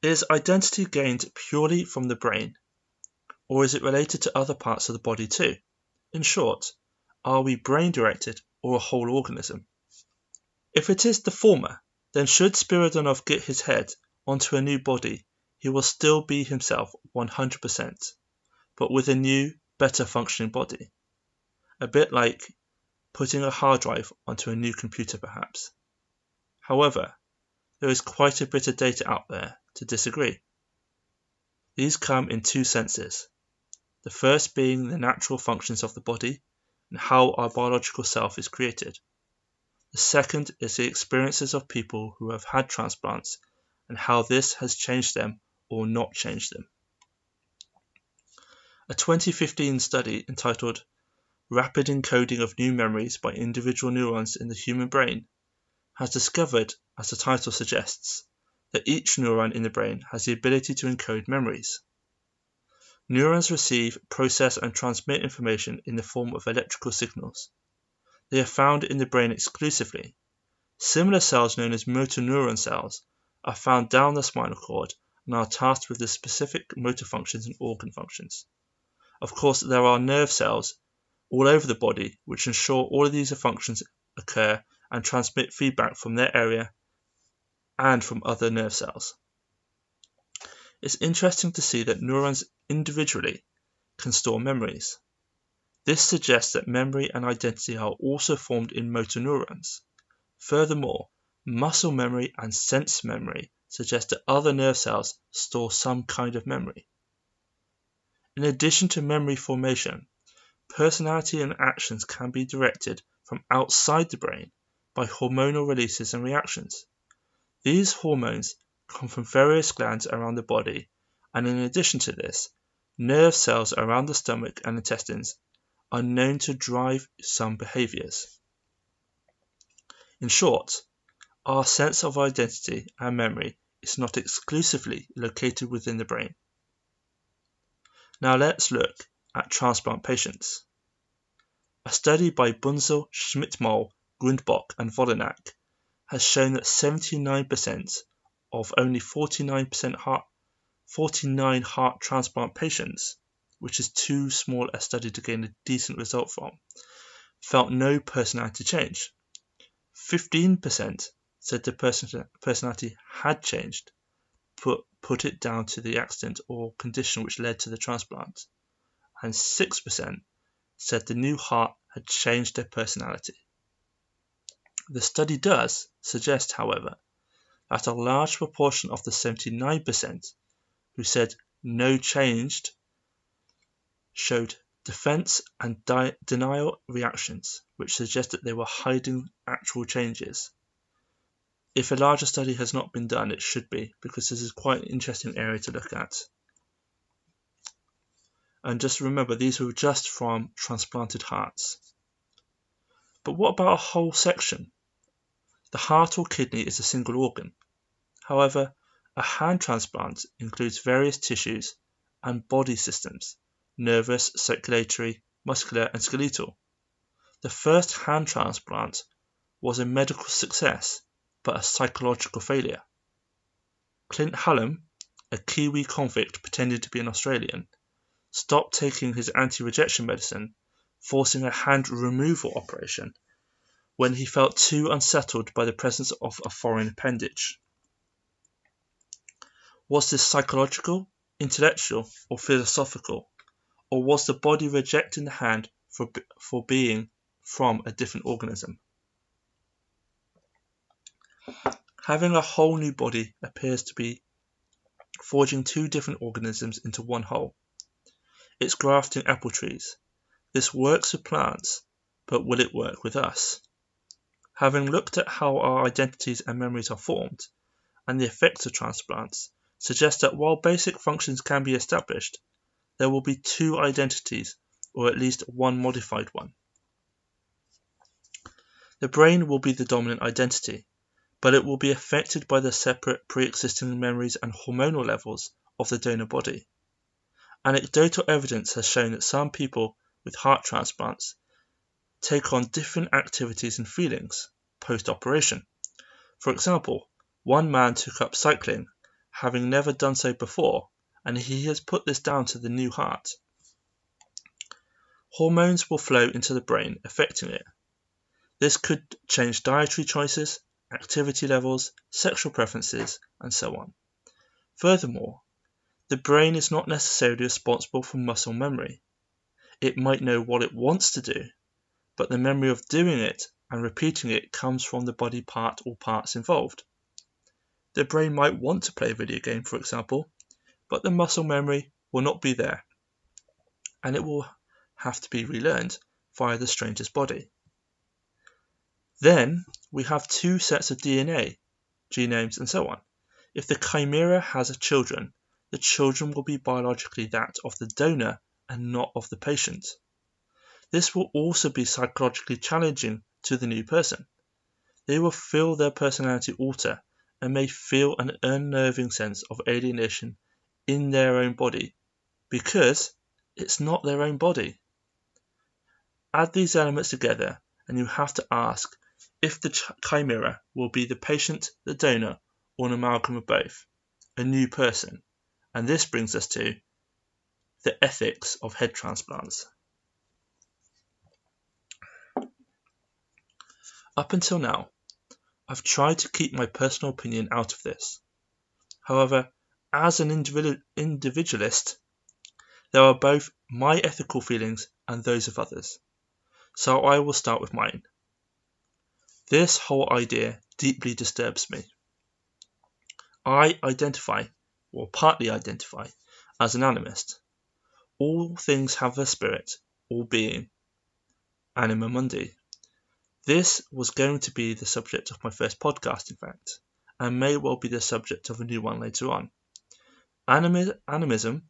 Is identity gained purely from the brain, or is it related to other parts of the body too? In short, are we brain-directed or a whole organism? If it is the former, then should Spiridonov get his head onto a new body, he will still be himself 100%, but with a new, better functioning body. A bit like putting a hard drive onto a new computer perhaps. However, there is quite a bit of data out there to disagree. These come in two senses. The first being the natural functions of the body and how our biological self is created. The second is the experiences of people who have had transplants and how this has changed them or not changed them. A 2015 study entitled Rapid Encoding of New Memories by Individual Neurons in the Human Brain has discovered, as the title suggests, that each neuron in the brain has the ability to encode memories. Neurons receive, process and transmit information in the form of electrical signals. They are found in the brain exclusively. Similar cells known as motor neuron cells are found down the spinal cord and are tasked with the specific motor functions and organ functions. Of course, there are nerve cells all over the body which ensure all of these functions occur and transmit feedback from their area and from other nerve cells. It's interesting to see that neurons individually can store memories. This suggests that memory and identity are also formed in motor neurons. Furthermore, muscle memory and sense memory suggest that other nerve cells store some kind of memory. In addition to memory formation, personality and actions can be directed from outside the brain by hormonal releases and reactions. These hormones come from various glands around the body, and in addition to this, nerve cells around the stomach and intestines are known to drive some behaviors. In short, our sense of identity and memory is not exclusively located within the brain. Now let's look at transplant patients. A study by Bunzel, Schmidtmoll, Grundbock and Volinak has shown that 79% of only 49 heart transplant patients, which is too small a study to gain a decent result from, felt no personality change. 15% said the personality had changed, put it down to the accident or condition which led to the transplant, and 6% said the new heart had changed their personality. The study does suggest, however, that a large proportion of the 79% who said no changed showed defense and denial reactions, which suggest that they were hiding actual changes. If a larger study has not been done, it should be, because this is quite an interesting area to look at. And just remember, these were just from transplanted hearts. But what about a whole section? The heart or kidney is a single organ. However, a hand transplant includes various tissues and body systems, nervous, circulatory, muscular, and skeletal. The first hand transplant was a medical success, but a psychological failure. Clint Hallam, a Kiwi convict pretending to be an Australian, stopped taking his anti-rejection medicine, forcing a hand removal operation when he felt too unsettled by the presence of a foreign appendage. Was this psychological, intellectual, or philosophical? Or was the body rejecting the hand for being from a different organism? Having a whole new body appears to be forging two different organisms into one whole. It's grafting apple trees. This works with plants, but will it work with us? Having looked at how our identities and memories are formed, and the effects of transplants, suggests that while basic functions can be established, there will be two identities, or at least one modified one. The brain will be the dominant identity, but it will be affected by the separate pre-existing memories and hormonal levels of the donor body. Anecdotal evidence has shown that some people with heart transplants take on different activities and feelings post-operation. For example, one man took up cycling, having never done so before, and he has put this down to the new heart. Hormones will flow into the brain, affecting it. This could change dietary choices, activity levels, sexual preferences, and so on. Furthermore, the brain is not necessarily responsible for muscle memory. It might know what it wants to do, but the memory of doing it and repeating it comes from the body part or parts involved. The brain might want to play a video game, for example, but the muscle memory will not be there, and it will have to be relearned via the stranger's body. Then we have two sets of DNA, genomes, and so on. If the chimera has children, the children will be biologically that of the donor and not of the patient. This will also be psychologically challenging to the new person. They will feel their personality alter and may feel an unnerving sense of alienation in their own body because it's not their own body. Add these elements together and you have to ask if the chimera will be the patient, the donor, or an amalgam of both, a new person. And this brings us to the ethics of head transplants. Up until now, I've tried to keep my personal opinion out of this. However, as an individualist, there are both my ethical feelings and those of others. So I will start with mine. This whole idea deeply disturbs me. I identify, or partly identify, as an animist. All things have a spirit, or being, anima mundi. This was going to be the subject of my first podcast, in fact, and may well be the subject of a new one later on. Animism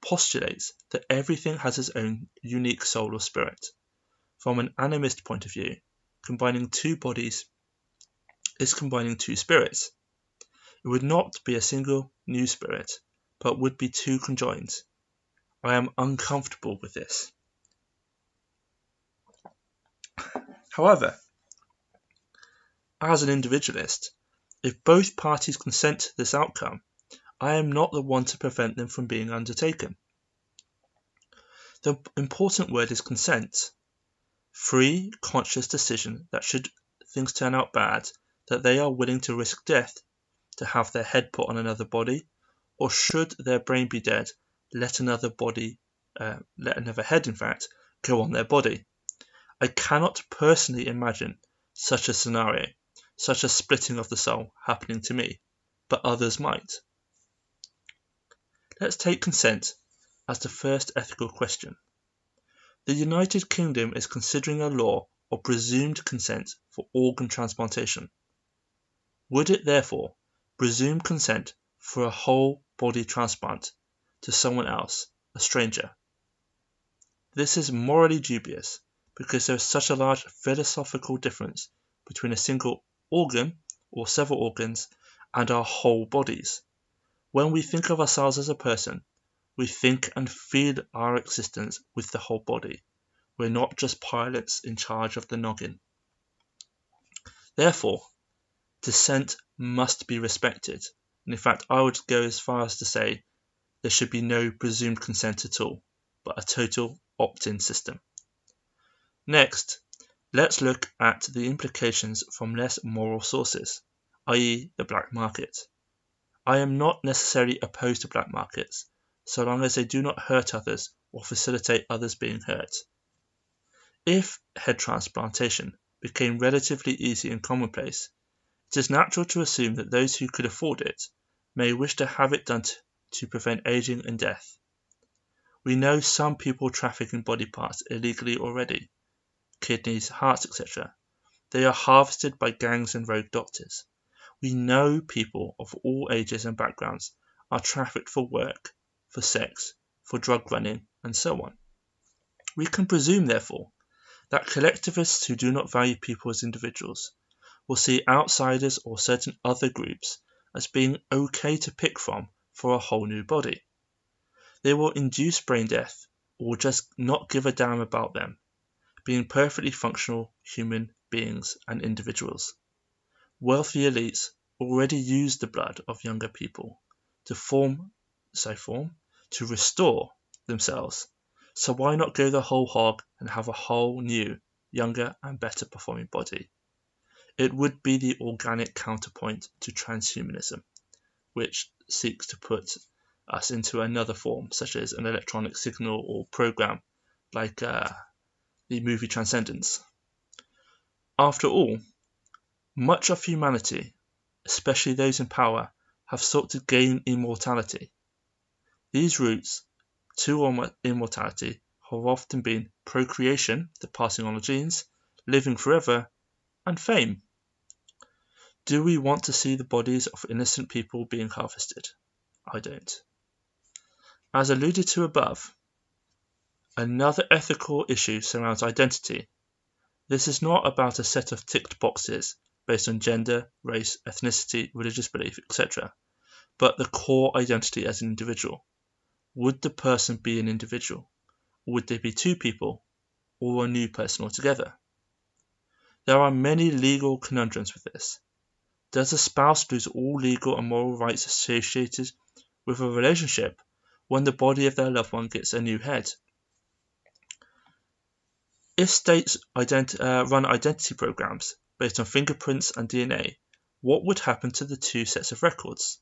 postulates that everything has its own unique soul or spirit. From an animist point of view, combining two bodies is combining two spirits. It would not be a single new spirit, but would be two conjoined. I am uncomfortable with this. However, as an individualist, if both parties consent to this outcome, I am not the one to prevent them from being undertaken. The important word is consent. Free, conscious decision that should things turn out bad, that they are willing to risk death to have their head put on another body, or should their brain be dead, let another head, in fact, go on their body. I cannot personally imagine such a scenario, such a splitting of the soul happening to me, but others might. Let's take consent as the first ethical question. The United Kingdom is considering a law of presumed consent for organ transplantation. Would it therefore presume consent for a whole body transplant to someone else, a stranger? This is morally dubious because there is such a large philosophical difference between a single organ or several organs and our whole bodies. When we think of ourselves as a person, we think and feel our existence with the whole body. We're not just pilots in charge of the noggin. Therefore, dissent must be respected. And in fact, I would go as far as to say there should be no presumed consent at all, but a total opt-in system. Next, let's look at the implications from less moral sources, i.e. the black market. I am not necessarily opposed to black markets, so long as they do not hurt others or facilitate others being hurt. If head transplantation became relatively easy and commonplace, it is natural to assume that those who could afford it may wish to have it done to prevent aging and death. We know some people traffic in body parts illegally already, kidneys, hearts, etc. They are harvested by gangs and rogue doctors. We know people of all ages and backgrounds are trafficked for work, for sex, for drug running, and so on. We can presume, therefore, that collectivists who do not value people as individuals will see outsiders or certain other groups as being okay to pick from for a whole new body. They will induce brain death or just not give a damn about them, being perfectly functional human beings and individuals. Wealthy elites already use the blood of younger people, to restore themselves. So why not go the whole hog and have a whole new, younger and better performing body? It would be the organic counterpoint to transhumanism, which seeks to put us into another form, such as an electronic signal or program, like the movie Transcendence. After all, much of humanity, especially those in power, have sought to gain immortality. These routes to immortality have often been procreation, the passing on of genes, living forever, and fame. Do we want to see the bodies of innocent people being harvested? I don't. As alluded to above, another ethical issue surrounds identity. This is not about a set of ticked boxes based on gender, race, ethnicity, religious belief, etc., but the core identity as an individual. Would the person be an individual? Or would they be two people, or a new person altogether? There are many legal conundrums with this. Does a spouse lose all legal and moral rights associated with a relationship when the body of their loved one gets a new head? If states run identity programs based on fingerprints and DNA, what would happen to the two sets of records?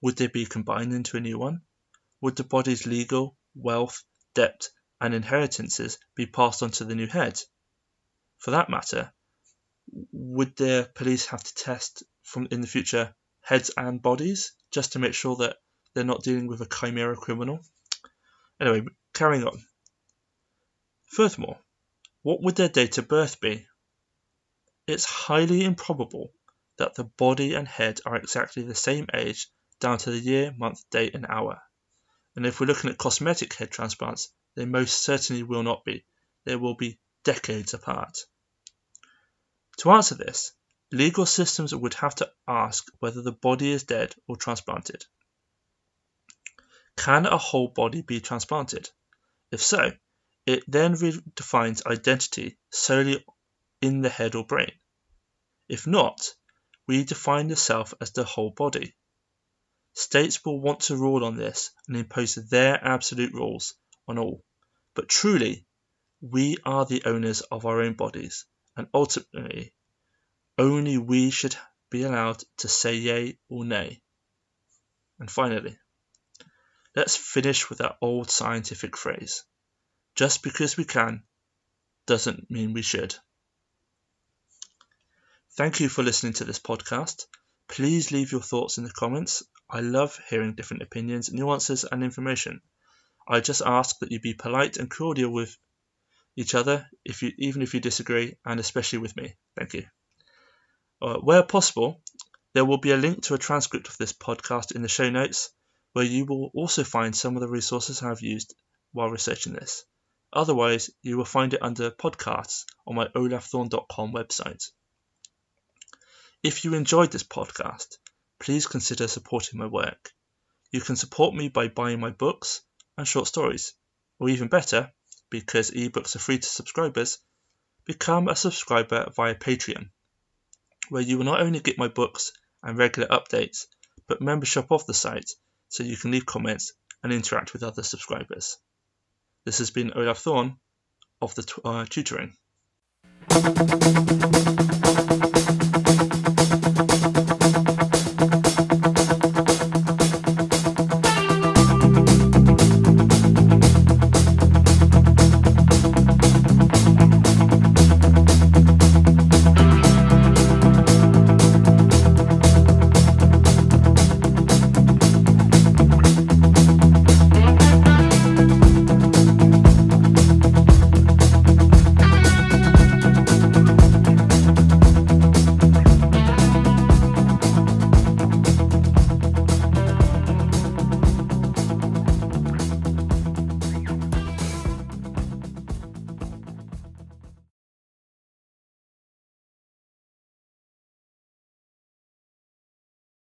Would they be combined into a new one? Would the body's legal, wealth, debt, and inheritances be passed on to the new head? For that matter, would the police have to test in the future heads and bodies just to make sure that they're not dealing with a chimera criminal? Anyway, carrying on. Furthermore, what would their date of birth be? It's highly improbable that the body and head are exactly the same age down to the year, month, day, and hour. And if we're looking at cosmetic head transplants, they most certainly will not be. They will be decades apart. To answer this, legal systems would have to ask whether the body is dead or transplanted. Can a whole body be transplanted? If so, it then redefines identity solely in the head or brain. If not, we define the self as the whole body. States will want to rule on this and impose their absolute rules on all. But truly, we are the owners of our own bodies, and ultimately, only we should be allowed to say yay or nay. And finally, let's finish with that old scientific phrase. Just because we can doesn't mean we should. Thank you for listening to this podcast. Please leave your thoughts in the comments. I love hearing different opinions, nuances, and information. I just ask that you be polite and cordial with each other, even if you disagree, and especially with me. Thank you. Where possible, there will be a link to a transcript of this podcast in the show notes, where you will also find some of the resources I've used while researching this. Otherwise, you will find it under podcasts on my olafthorn.com website. If you enjoyed this podcast, please consider supporting my work. You can support me by buying my books and short stories, or even better, because ebooks are free to subscribers, become a subscriber via Patreon, where you will not only get my books and regular updates, but membership of the site so you can leave comments and interact with other subscribers. This has been Olaf Thorn of the Tutoring.